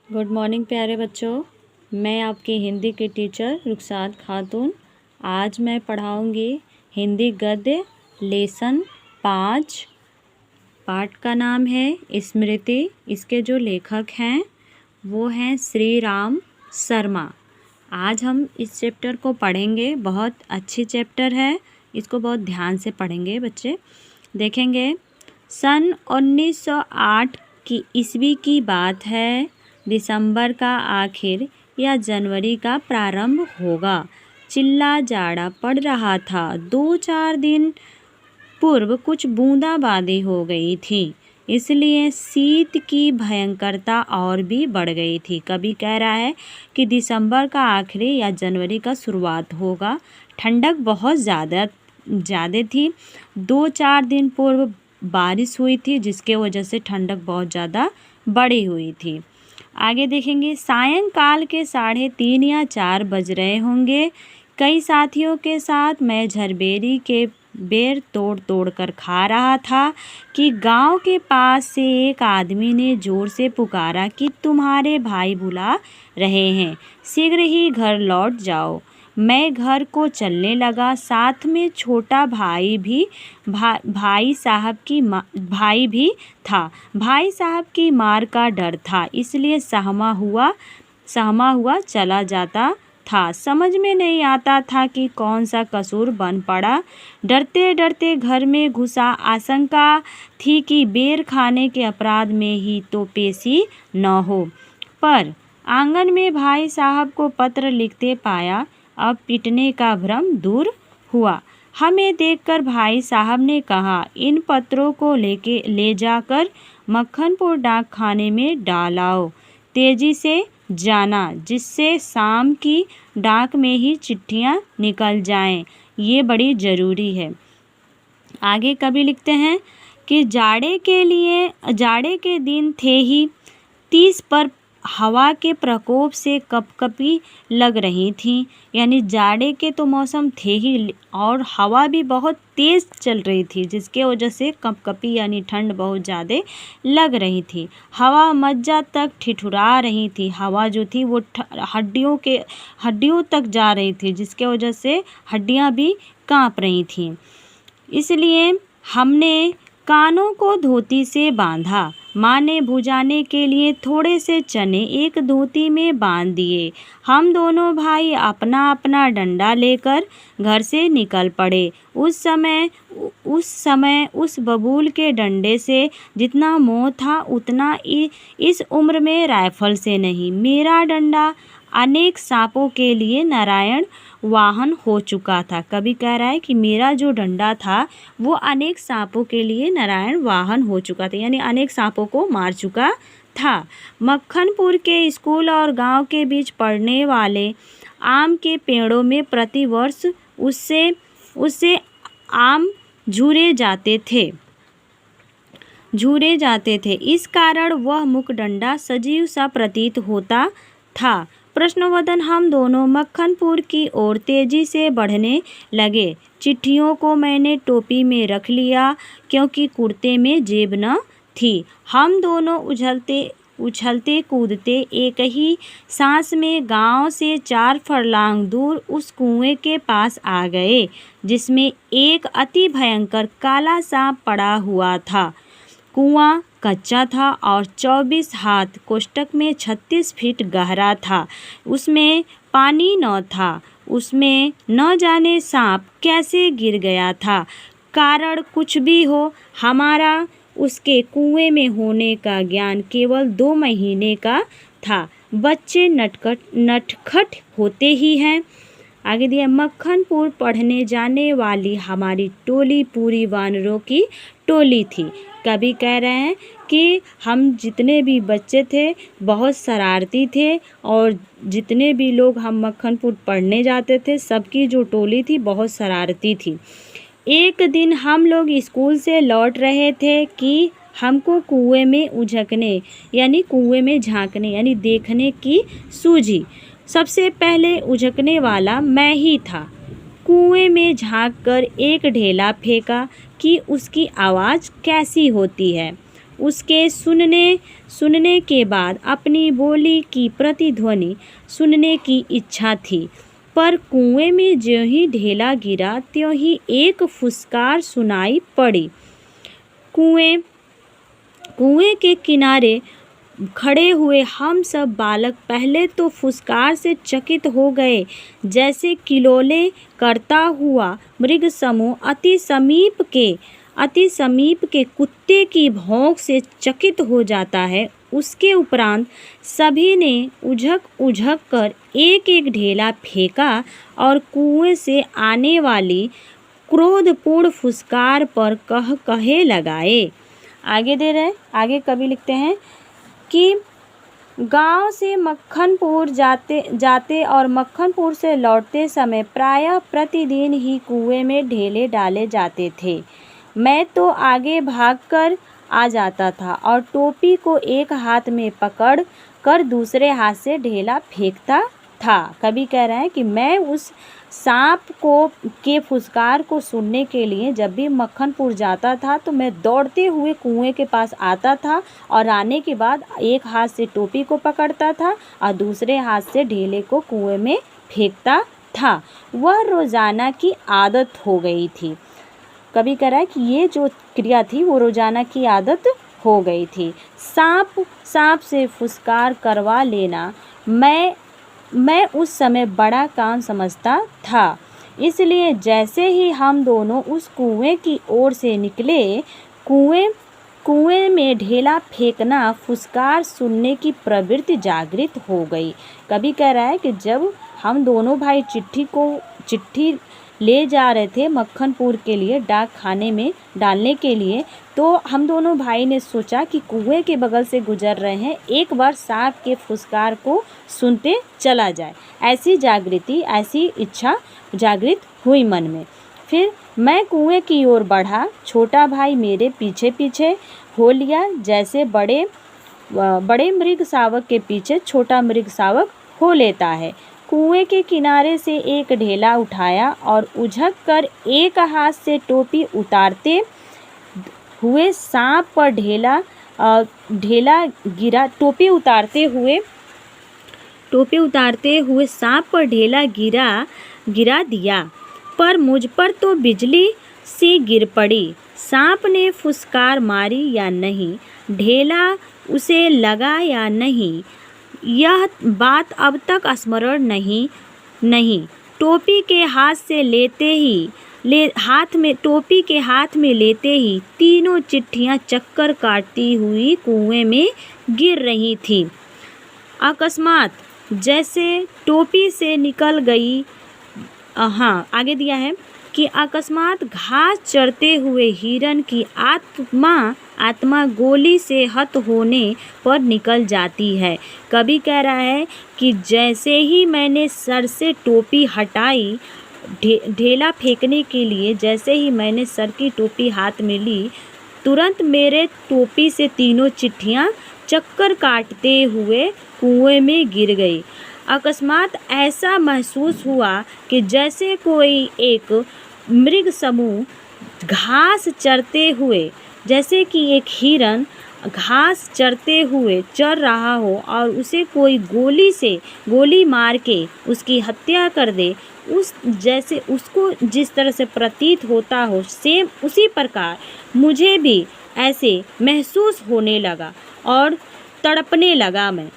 Good morning प्यारे बच्चों। मैं आपकी हिंदी की टीचर रुखसात खातून। आज मैं पढ़ाऊंगी हिंदी गद्य लेसन 5। पाठ का नाम है स्मृति। इसके जो लेखक हैं वो हैं श्री राम शर्मा। आज हम इस चैप्टर को पढ़ेंगे। बहुत अच्छी चैप्टर है, इसको बहुत ध्यान से पढ़ेंगे बच्चे। देखेंगे सन 1908 की ईस्वी की बात है। दिसंबर का आखिर या जनवरी का प्रारंभ होगा। चिल्ला जाड़ा पड़ रहा था। 2-4 दिन पूर्व कुछ बूंदाबांदी हो गई थी, इसलिए शीत की भयंकरता और भी बढ़ गई थी। कभी कह रहा है कि दिसंबर का आखिरी या जनवरी का शुरुआत होगा। ठंडक बहुत ज़्यादा थी। 2-4 दिन पूर्व बारिश हुई थी, जिसके वजह से ठंडक बहुत ज़्यादा बढ़ी हुई थी। आगे देखेंगे सायंकाल के 3:30 या 4 बज रहे होंगे। कई साथियों के साथ मैं झरबेरी के बेर तोड़ तोड़ कर खा रहा था कि गांव के पास से एक आदमी ने जोर से पुकारा कि तुम्हारे भाई बुला रहे हैं, शीघ्र ही घर लौट जाओ। मैं घर को चलने लगा। साथ में छोटा भाई भी भाई साहब की मार का डर था, इसलिए सहमा हुआ चला जाता था। समझ में नहीं आता था कि कौन सा कसूर बन पड़ा। डरते डरते घर में घुसा। आशंका थी कि बेर खाने के अपराध में ही तो पेशी न हो, पर आंगन में भाई साहब को पत्र लिखते पाया। अब पिटने का भ्रम दूर हुआ। हमें देखकर भाई साहब ने कहा, इन पत्रों को ले जाकर मक्खनपुर डाक खाने में डालाओ। तेजी से जाना, जिससे शाम की डाक में ही चिट्ठियाँ निकल जाएं। ये बड़ी ज़रूरी है। आगे कभी लिखते हैं कि जाड़े के दिन थे ही 30 पर हवा के प्रकोप से कपकपी लग रही थी। यानी जाड़े के तो मौसम थे ही और हवा भी बहुत तेज़ चल रही थी, जिसके वजह से कपकपी यानी ठंड बहुत ज़्यादा लग रही थी। हवा मज्जा तक ठिठुरा रही थी। हवा जो थी वो हड्डियों तक जा रही थी, जिसके वजह से हड्डियाँ भी काँप रही थीं। इसलिए हमने कानों को धोती से बांधा। माँ ने भुजाने के लिए थोड़े से चने एक धोती में बांध दिए। हम दोनों भाई अपना अपना डंडा लेकर घर से निकल पड़े। उस समय उस बबूल के डंडे से जितना मोह था, उतना इस उम्र में राइफल से नहीं। मेरा डंडा अनेक सांपों के लिए नारायण वाहन हो चुका था। कभी कह रहा है कि मेरा जो डंडा था वो अनेक सांपों के लिए नारायण वाहन हो चुका था, यानी अनेक सांपों को मार चुका था। मक्खनपुर के स्कूल और गांव के बीच पड़ने वाले आम के पेड़ों में प्रतिवर्ष उससे आम झूरे जाते थे। इस कारण वह मुकदंडा सजीव सा प्रतीत होता था। प्रश्नवदन हम दोनों मक्खनपुर की ओर तेजी से बढ़ने लगे। चिट्ठियों को मैंने टोपी में रख लिया, क्योंकि कुर्ते में जेब न थी। हम दोनों उछलते कूदते एक ही सांस में गांव से 4 फरलांग दूर उस कुएं के पास आ गए, जिसमें एक अति भयंकर काला सांप पड़ा हुआ था। कुआं कच्चा था और 24 हाथ कोष्ठक में 36 फीट गहरा था। उसमें पानी न था। उसमें न जाने सांप कैसे गिर गया था। कारण कुछ भी हो, हमारा उसके कुएं में होने का ज्ञान केवल 2 महीने का था। बच्चे नटखट होते ही हैं। आगे दिया, मक्खनपुर पढ़ने जाने वाली हमारी टोली पूरी वानरों की टोली थी। कभी कह रहे हैं कि हम जितने भी बच्चे थे बहुत शरारती थे, और जितने भी लोग हम मक्खनपुर पढ़ने जाते थे सबकी जो टोली थी बहुत शरारती थी। एक दिन हम लोग स्कूल से लौट रहे थे कि हमको कुएं में झांकने यानी देखने की सूझी। सबसे पहले उझकने वाला मैं ही था। कुएं में झांककर एक ढेला फेंका कि उसकी आवाज़ कैसी होती है। उसके सुनने के बाद अपनी बोली की प्रतिध्वनि सुनने की इच्छा थी। पर कुएं में ज्यों ही ढेला गिरा त्यों ही एक फुसकार सुनाई पड़ी। कुएं के किनारे खड़े हुए हम सब बालक पहले तो फुसकार से चकित हो गए, जैसे किलोले करता हुआ मृग समूह अति समीप के कुत्ते की भौंक से चकित हो जाता है। उसके उपरांत सभी ने उझक कर एक एक ढेला फेंका और कुएं से आने वाली क्रोधपूर्ण फुसकार पर कहे लगाए। आगे दे रहे, आगे कवि लिखते हैं कि गांव से मक्खनपुर जाते और मक्खनपुर से लौटते समय प्रायः प्रतिदिन ही कुएं में ढेले डाले जाते थे। मैं तो आगे भागकर आ जाता था और टोपी को एक हाथ में पकड़ कर दूसरे हाथ से ढेला फेंकता था। कवि कह रहे हैं कि मैं उस सांप के फुसकार को सुनने के लिए जब भी मक्खनपुर जाता था तो मैं दौड़ते हुए कुएं के पास आता था और आने के बाद एक हाथ से टोपी को पकड़ता था और दूसरे हाथ से ढेले को कुएं में फेंकता था। वह रोज़ाना की आदत हो गई थी। कवि कह रहा है कि ये जो क्रिया थी वो रोज़ाना की आदत हो गई थी। सांप से फुसकार करवा लेना मैं उस समय बड़ा काम समझता था। इसलिए जैसे ही हम दोनों उस कुएं की ओर से निकले, कुएं में ढेला फेंकना, फुसकार सुनने की प्रवृत्ति जागृत हो गई। कवि कह रहा है कि जब हम दोनों भाई चिट्ठी ले जा रहे थे मक्खनपुर के लिए, डाक खाने में डालने के लिए, तो हम दोनों भाई ने सोचा कि कुएं के बगल से गुजर रहे हैं, एक बार सांप के फुसकार को सुनते चला जाए। ऐसी इच्छा जागृत हुई मन में। फिर मैं कुएं की ओर बढ़ा, छोटा भाई मेरे पीछे पीछे हो लिया, जैसे बड़े मृग शावक के पीछे छोटा मृग शावक हो लेता है। कुएं के किनारे से एक ढेला उठाया और उझक कर एक हाथ से टोपी उतारते हुए सांप पर ढेला गिरा। टोपी उतारते हुए सांप पर ढेला गिरा दिया, पर मुझ पर तो बिजली सी गिर पड़ी। सांप ने फुसकार मारी या नहीं, ढेला उसे लगा या नहीं, यह बात अब तक स्मरण नहीं। टोपी के हाथ में लेते ही तीनों चिट्ठियां चक्कर काटती हुई कुएं में गिर रही थीं। अकस्मात जैसे टोपी से निकल गई, आगे दिया है कि अकस्मात घास चरते हुए हिरन की आत्मा गोली से हत होने पर निकल जाती है। कवि कह रहा है कि जैसे ही मैंने सर से टोपी हटाई ढेला फेंकने के लिए, जैसे ही मैंने सर की टोपी हाथ में ली, तुरंत मेरे टोपी से तीनों चिट्ठियां चक्कर काटते हुए कुएं में गिर गई। अकस्मात ऐसा महसूस हुआ कि जैसे कोई एक मृग समूह घास चरते हुए, जैसे कि एक हिरन घास चरते हुए चर रहा हो और उसे कोई गोली मार के उसकी हत्या कर दे, जैसे उसको जिस तरह से प्रतीत होता हो, सेम उसी प्रकार मुझे भी ऐसे महसूस होने लगा और तड़पने लगा। मैं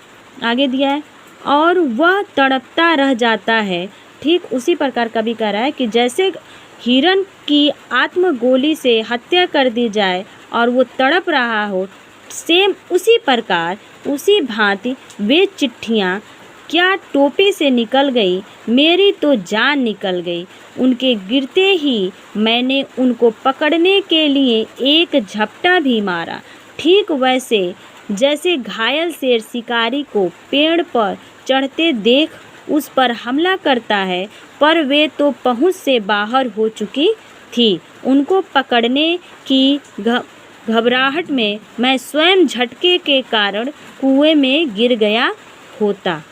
आगे दिया है और वह तड़पता रह जाता है। ठीक उसी प्रकार कवि कह रहा है कि जैसे हिरन की आत्मगोली से हत्या कर दी जाए और वो तड़प रहा हो, सेम उसी प्रकार उसी भांति वे चिट्ठियाँ क्या टोपी से निकल गई, मेरी तो जान निकल गई। उनके गिरते ही मैंने उनको पकड़ने के लिए एक झपटा भी मारा, ठीक वैसे जैसे घायल शेर शिकारी को पेड़ पर चढ़ते देख उस पर हमला करता है, पर वे तो पहुंच से बाहर हो चुकी थी। उनको पकड़ने की घबराहट में मैं स्वयं झटके के कारण कुएं में गिर गया होता।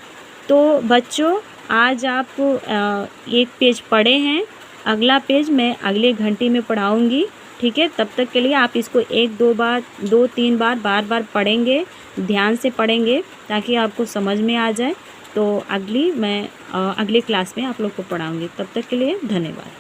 तो बच्चों, आज आप एक पेज पढ़े हैं, अगला पेज मैं अगले घंटे में पढ़ाऊंगी। ठीक है, तब तक के लिए आप इसको 1-2 बार 2-3 बार बार पढ़ेंगे, ध्यान से पढ़ेंगे ताकि आपको समझ में आ जाए। तो मैं अगली क्लास में आप लोग को पढ़ाऊँगी। तब तक के लिए धन्यवाद।